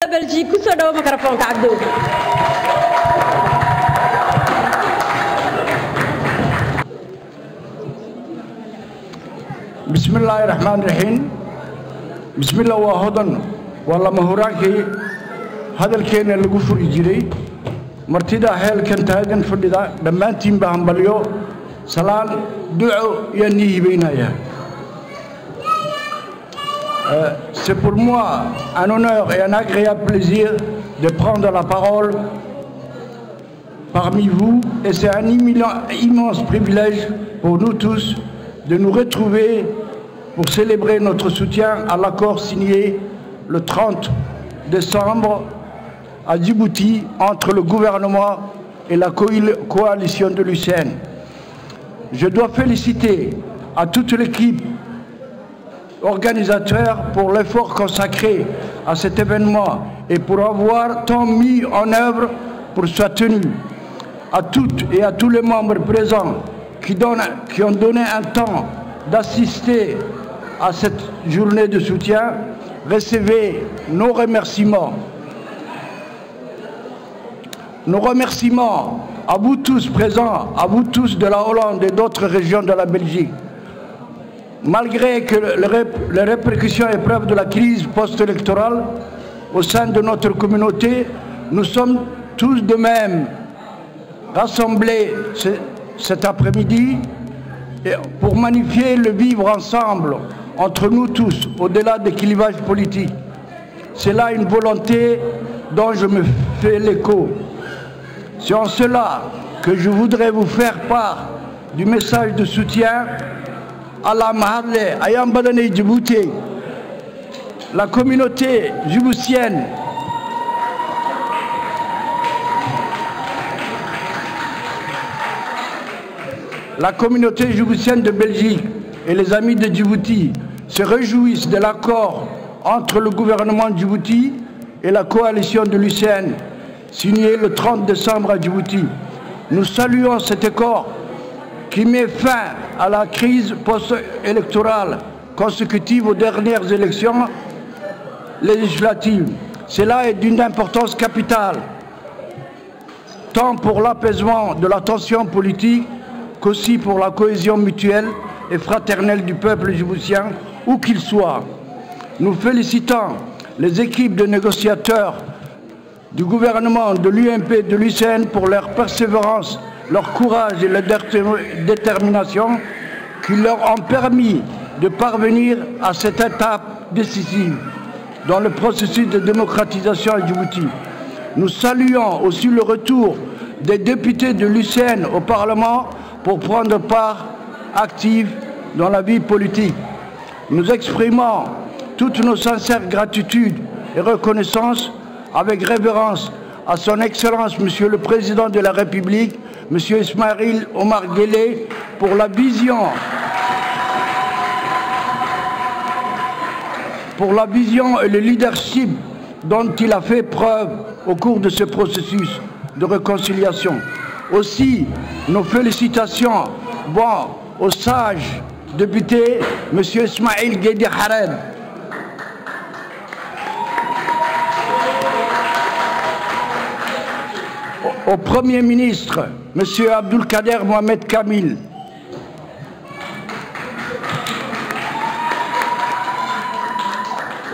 Belgique ku soo dhawo microphone Abdou. Bismillahirrahmanirrahim. Bismillah wa hodan wala mahuraanki hadalkeena lagu furi jiray martida heelkan taagan fadhida dhamaantiin baa hambalyo salaan duco iyo nihibeynaya. C'est pour moi un honneur et un agréable plaisir de prendre la parole parmi vous et c'est un immense privilège pour nous tous de nous retrouver pour célébrer notre soutien à l'accord signé le 30 décembre à Djibouti entre le gouvernement et la coalition de l'UCN. Je dois féliciter à toute l'équipe organisateur pour l'effort consacré à cet événement et pour avoir tant mis en œuvre pour sa tenue. À toutes et à tous les membres présents qui ont donné un temps d'assister à cette journée de soutien, recevez nos remerciements. Nos remerciements à vous tous présents, à vous tous de la Hollande et d'autres régions de la Belgique. Malgré que les répercussions et épreuves de la crise post-électorale au sein de notre communauté, nous sommes tous de même rassemblés cet après-midi pour magnifier le vivre ensemble entre nous tous, au-delà des clivages politiques. C'est là une volonté dont je me fais l'écho. C'est en cela que je voudrais vous faire part du message de soutien à la Mahale, à Yambadane Djibouti, la communauté djiboutienne. La communauté djiboutienne de Belgique et les amis de Djibouti se réjouissent de l'accord entre le gouvernement de Djibouti et la coalition de l'UCN, signé le 30 décembre à Djibouti. Nous saluons cet accord qui met fin à la crise post-électorale consécutive aux dernières élections législatives. Cela est d'une importance capitale, tant pour l'apaisement de la tension politique qu'aussi pour la cohésion mutuelle et fraternelle du peuple djiboutien, où qu'il soit. Nous félicitons les équipes de négociateurs du gouvernement, de l'UMP, de l'UCN pour leur persévérance, leur courage et leur détermination qui leur ont permis de parvenir à cette étape décisive dans le processus de démocratisation à Djibouti. Nous saluons aussi le retour des députés de l'UCN au Parlement pour prendre part active dans la vie politique. Nous exprimons toutes nos sincères gratitudes et reconnaissance avec révérence à son Excellence Monsieur le Président de la République, Monsieur Ismaïl Omar Guelleh, pour la vision et le leadership dont il a fait preuve au cours de ce processus de réconciliation. Aussi, nos félicitations vont au sage député M. Ismaïl Guedi Hared, au Premier ministre M. Abdulkader Mohamed Kamil,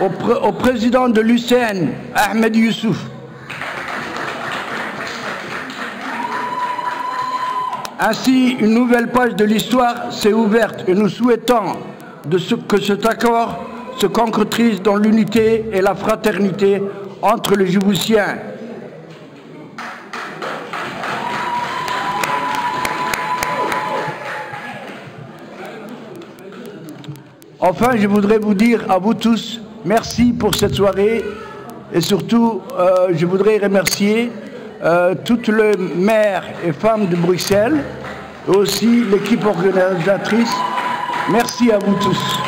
au président de l'UCN Ahmed Youssouf, ainsi, une nouvelle page de l'histoire s'est ouverte et nous souhaitons que cet accord se concrétise dans l'unité et la fraternité entre les Djiboutiens. Enfin, je voudrais vous dire à vous tous merci pour cette soirée et surtout, je voudrais remercier toutes les maires et femmes de Bruxelles et aussi l'équipe organisatrice. Merci à vous tous.